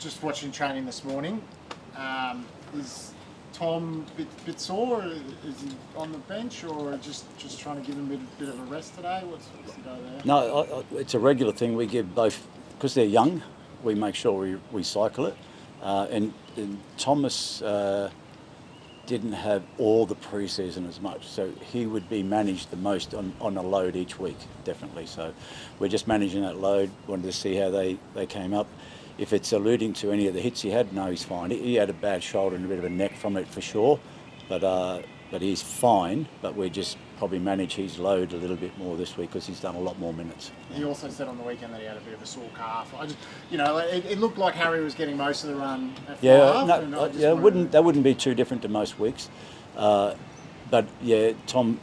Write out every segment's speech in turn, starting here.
just watching training this morning. Is Tom a bit sore? Is he on the bench, or just trying to give him a bit of a rest today? What's the go there? No, it's a regular thing. We give both, because they're young, we make sure we cycle it. And Thomas didn't have all the pre-season as much, so he would be managed the most on a load each week, definitely. So we're just managing that load. Wanted to see how they came up. If it's alluding to any of the hits he had, no, he's fine. He had a bad shoulder and a bit of a neck from it for sure, but he's fine. But we just probably manage his load a little bit more this week because he's done a lot more minutes. He also said on the weekend that he had a bit of a sore calf. It looked like Harry was getting most of the run at half. That wouldn't be too different to most weeks. But yeah, Tom,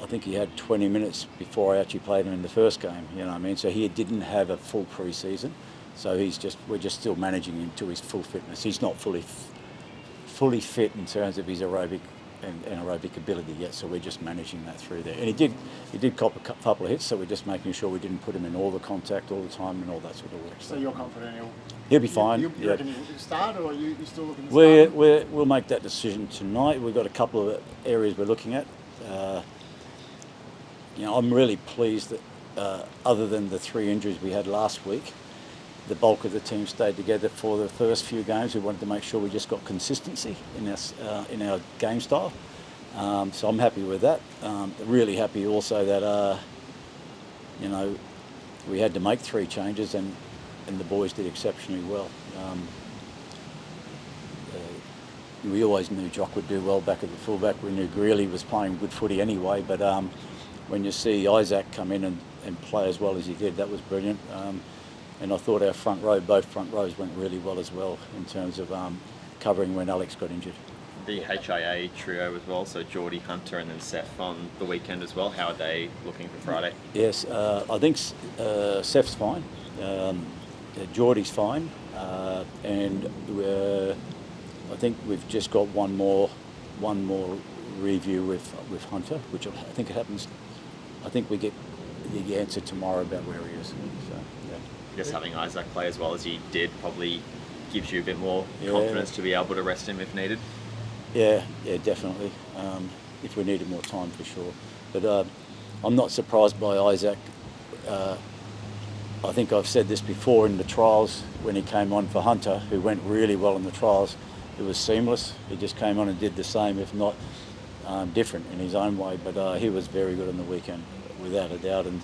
I think he had 20 minutes before I actually played him in the first game. You know what I mean? So he didn't have a full pre-season. So we're just still managing him to his full fitness. He's not fully fit in terms of his aerobic and aerobic ability yet. So we're just managing that through there. And he did cop a couple of hits. So we're just making sure we didn't put him in all the contact all the time and all that sort of work. So you're confident he'll be fine. You reckon he'll start, or are you still looking to start? We'll make that decision tonight. We've got a couple of areas we're looking at. I'm really pleased that other than the 3 injuries we had last week, the bulk of the team stayed together for the first few games. We wanted to make sure we just got consistency in our game style. So I'm happy with that. Really happy also that we had to make 3 changes and the boys did exceptionally well. We always knew Jock would do well back at the fullback. We knew Greeley was playing good footy anyway, but when you see Isaac come in and play as well as he did, that was brilliant. And I thought our both front rows went really well as well in terms of covering when Alex got injured. The HIA trio as well, so Jordy, Hunter and then Seth on the weekend as well. How are they looking for Friday? Yes, I think Seth's fine. Jordy's fine. And I think we've just got one more review with Hunter, which I think it happens. I think we get the answer tomorrow about where he is. So, yeah. I guess having Isaac play as well as he did probably gives you a bit more confidence to be able to rest him if needed. Yeah, definitely. If we needed more time, for sure. But I'm not surprised by Isaac. I think I've said this before in the trials when he came on for Hunter, who went really well in the trials. It was seamless. He just came on and did the same, if not different in his own way. But he was very good on the weekend, without a doubt. And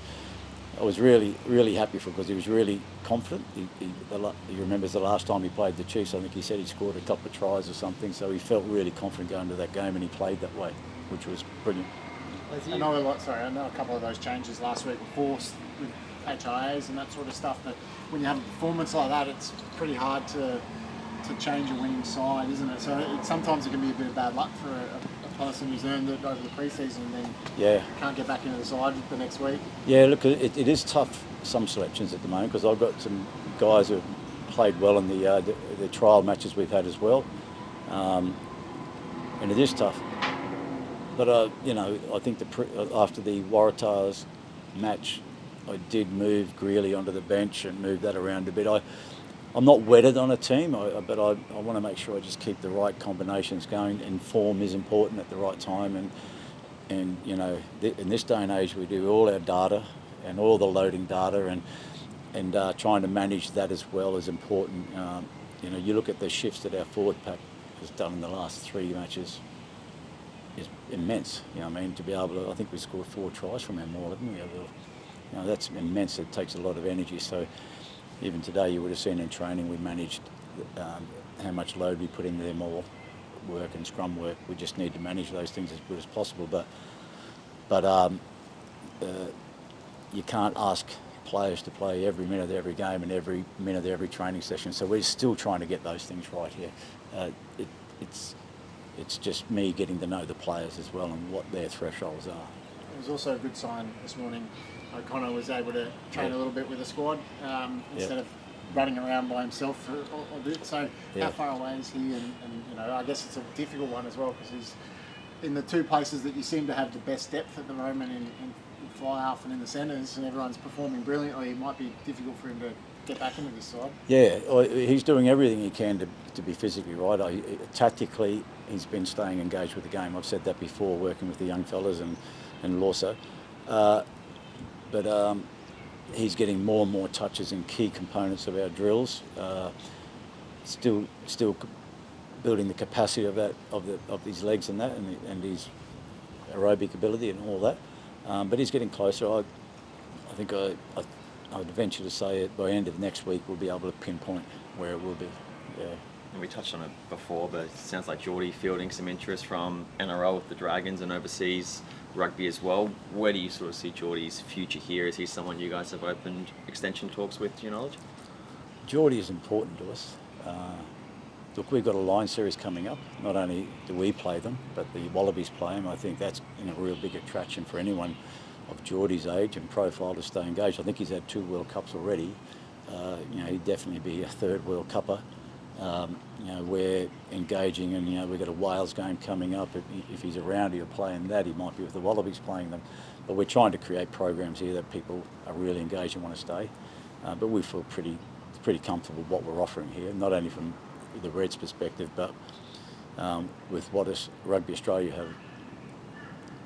I was really, really happy for him because he was really confident. He remembers the last time he played the Chiefs, I think he said he scored a couple of tries or something. So he felt really confident going to that game and he played that way, which was brilliant. I know a couple of those changes last week were forced with HIAs and that sort of stuff, but when you have a performance like that, it's pretty hard to change a winning side, isn't it? So sometimes it can be a bit of bad luck for a person who's earned it over the pre-season and then can't get back into the side the next week. Yeah, look, it is tough, some selections at the moment, because I've got some guys who have played well in the trial matches we've had as well, and it is tough. But I think after the Waratahs match, I did move Greeley onto the bench and move that around a bit. I'm not wedded on a team, but I want to make sure I just keep the right combinations going, and form is important at the right time. And in this day and age, we do all our data and all the loading data, and trying to manage that as well is important. You look at the shifts that our forward pack has done in the last 3 matches is immense. To be able to, I think we scored 4 tries from our maul, haven't we? That's immense. It takes a lot of energy. So even today, you would have seen in training, we managed how much load we put into their maul work and scrum work. We just need to manage those things as good as possible. But you can't ask players to play every minute of every game and every minute of every training session. So we're still trying to get those things right here. It's just me getting to know the players as well and what their thresholds are. It was also a good sign this morning. Conor was able to train a little bit with the squad instead of running around by himself for a bit. So how far away is he? And I guess it's a difficult one as well because he's in the 2 places that you seem to have the best depth at the moment in fly half and in the centres and everyone's performing brilliantly, it might be difficult for him to get back into this side. Yeah, he's doing everything he can to be physically right. Tactically, he's been staying engaged with the game. I've said that before, working with the young fellas and Lawso. But he's getting more and more touches in key components of our drills. Still building the capacity of his legs and that, and his aerobic ability and all that. But he's getting closer. I think I would venture to say it by end of next week we'll be able to pinpoint where it will be. Yeah. And we touched on it before, but it sounds like Jordy fielding some interest from NRL with the Dragons and overseas rugby as well. Where do you sort of see Jordy's future here? Is he someone you guys have opened extension talks with, to your knowledge? Jordy is important to us. Look, we've got a line series coming up. Not only do we play them, but the Wallabies play them. I think that's a real big attraction for anyone of Jordy's age and profile to stay engaged. I think he's had 2 World Cups already. He'd definitely be a 3rd World Cupper. We're engaging, and we've got a Wales game coming up. If he's around here playing that, he might be with the Wallabies playing them. But we're trying to create programs here that people are really engaged and want to stay. But we feel pretty comfortable with what we're offering here, not only from the Reds' perspective, but with what Rugby Australia have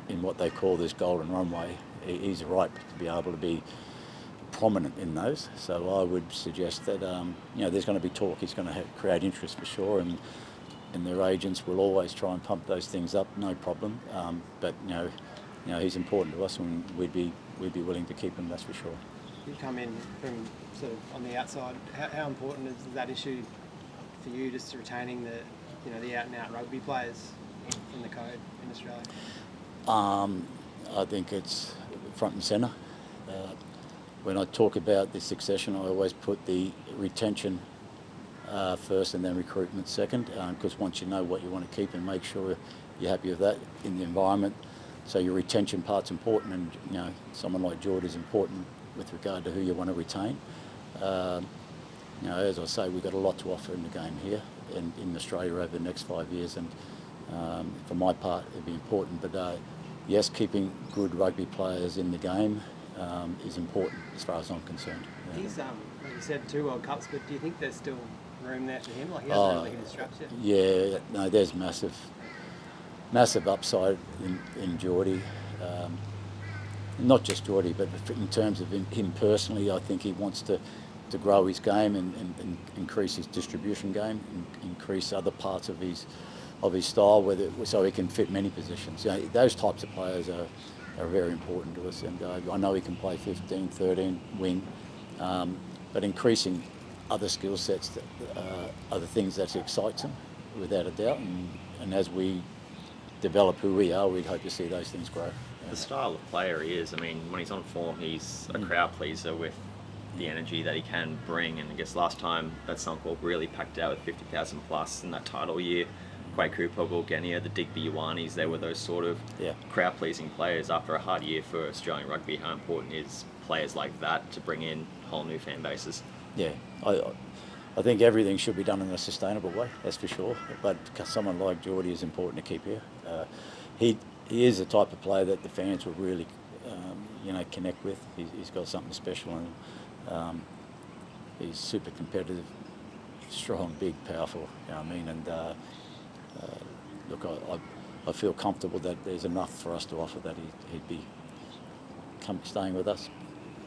in what they call this golden runway. He's right to be able to be prominent in those. So I would suggest that there's going to be talk. He's going to create interest for sure, and their agents will always try and pump those things up, no problem. But he's important to us, and we'd be willing to keep him. That's for sure. You come in from sort of on the outside. How important is that issue for you, just retaining the out and out rugby players from the code in Australia? I think it's front and centre. When I talk about the succession, I always put the retention first and then recruitment second, because once you know what you want to keep and make sure you're happy with that in the environment, so your retention part's important, and someone like Jordy is important with regard to who you want to retain. As I say, we've got a lot to offer in the game here in Australia over the next 5 years, and for my part, it'd be important. But yes, keeping good rugby players in the game is important as far as I'm concerned. He's, like you said, 2 World Cups, but do you think there's still room there for him? Like, he hasn't really hit his straps yet? Yeah, no, there's massive upside in Jordy. Not just Jordy, but in terms of him personally, I think he wants to grow his game and increase his distribution game, and increase other parts of his style, so he can fit many positions. Those types of players are very important to us, and I know he can play 15, 13, wing, but increasing other skill sets, other things that excites him, without a doubt, and as we develop who we are, we'd hope to see those things grow. The style of player he is, when he's on form, he's a crowd pleaser with the energy that he can bring. And I guess last time that Suncorp really packed out with 50,000 plus in that title year, Quade Cooper, Will Genia, the Digby Ioanis, they were those sort of crowd pleasing players after a hard year for Australian rugby. How important is players like that to bring in whole new fan bases? Yeah, I think everything should be done in a sustainable way, that's for sure. But someone like Jordy is important to keep here. He is the type of player that the fans will really, connect with. He's got something special, and he's super competitive, strong, big, powerful. And look, I feel comfortable that there's enough for us to offer that he'd be staying with us.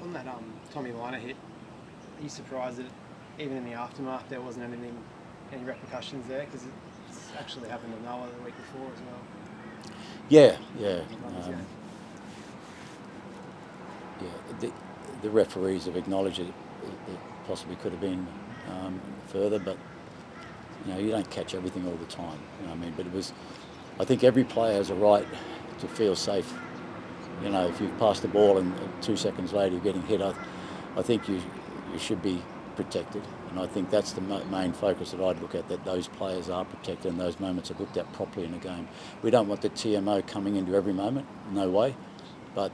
On that Tommy Liner hit, are you surprised that even in the aftermath there wasn't any repercussions there? Because it's actually happened to Noah the week before as well. Yeah. The referees have acknowledged it possibly could have been further, but you don't catch everything all the time. But I think every player has a right to feel safe. If you pass the ball and 2 seconds later you're getting hit, I think you should be protected, and I think that's the main focus that I'd look at, that those players are protected and those moments are looked at properly in a game. We don't want the TMO coming into every moment, no way, but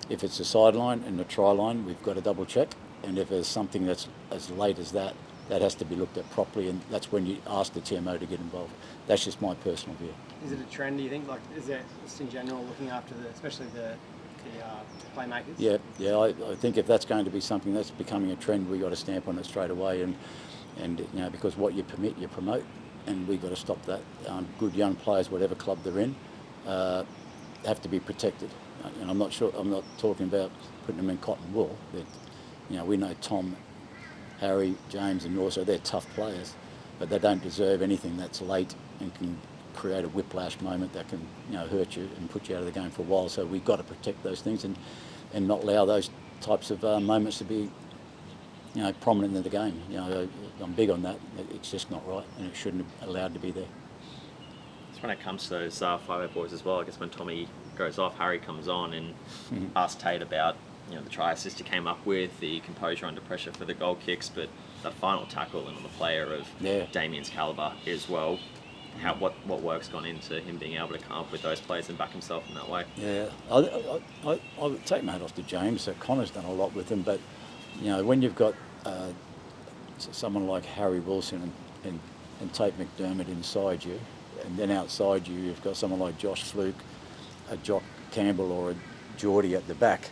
if it's a sideline and a try line, we've got to double check, and if there's something that's as late as that has to be looked at properly, and that's when you ask the TMO to get involved. That's just my personal view. Is it a trend, do you think? Like, is there, just in general, looking after especially the the playmakers. Yeah. I think if that's going to be something that's becoming a trend, we've got to stamp on it straight away, and because what you permit, you promote, and we've got to stop that. Good young players, whatever club they're in, have to be protected. And I'm not talking about putting them in cotton wool. We know Tom, Harry, James, and also they're tough players, but they don't deserve anything that's late and can create a whiplash moment that can hurt you and put you out of the game for a while. So we've got to protect those things and not allow those types of moments to be prominent in the game. I'm big on that. It's just not right, and it shouldn't have allowed to be there. It's when it comes to those 5 boys as well. I guess when Tommy goes off, Harry comes on and asks Tate about the try assist he came up with, the composure under pressure for the goal kicks, but that final tackle and on the player of Damien's calibre as well. What work's gone into him being able to come up with those plays and back himself in that way? Yeah, I would take my hat off to James. So Conor's done a lot with him, but when you've got someone like Harry Wilson and Tate McDermott inside you, and then outside you you've got someone like Josh Fluke, a Jock Campbell or a Jordy at the back.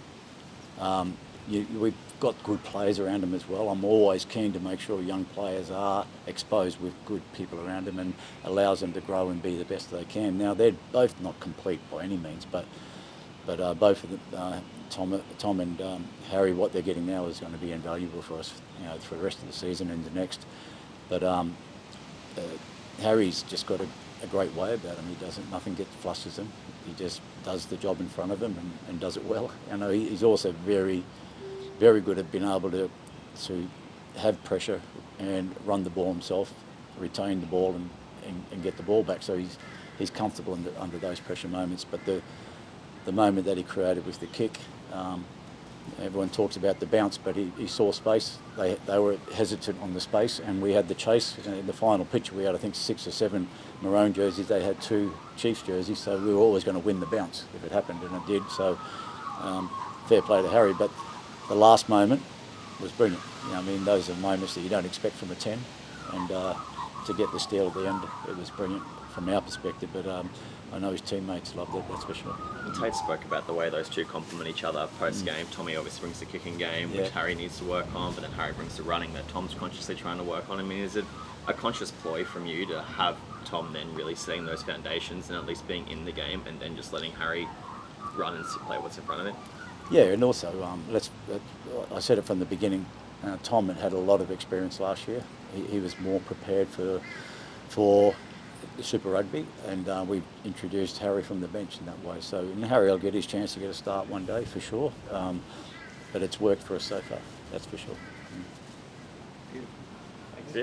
We've got good players around them as well. I'm always keen to make sure young players are exposed with good people around them and allows them to grow and be the best they can. Now, they're both not complete by any means, but both of them, Tom and Harry, what they're getting now is going to be invaluable for us, for the rest of the season and the next. But Harry's just got a great way about him. Nothing flusters him. He just does the job in front of him and does it well. He's also very, very good at being able to have pressure and run the ball himself, retain the ball and get the ball back. So he's comfortable under those pressure moments. But the moment that he created was the kick. Everyone talks about the bounce, but he saw space. They were hesitant on the space, and we had the chase. In the final pitch, we had, I think, 6 or 7 maroon jerseys. They had 2 Chiefs jerseys, so we were always going to win the bounce if it happened, and it did. So fair play to Harry. But the last moment was brilliant. Those are moments that you don't expect from a 10, and to get the steal at the end, it was brilliant from our perspective. But I know his teammates loved it, that's for sure. Tate spoke about the way those two complement each other post-game. Tommy obviously brings the kicking game, which Harry needs to work on, but then Harry brings the running that Tom's consciously trying to work on. Is it a conscious ploy from you to have Tom then really setting those foundations and at least being in the game and then just letting Harry run and play what's in front of him? Yeah, and also, I said it from the beginning, Tom had a lot of experience last year. He was more prepared for Super Rugby, and we introduced Harry from the bench in that way. So Harry will get his chance to get a start one day for sure, but it's worked for us so far, that's for sure. Beautiful.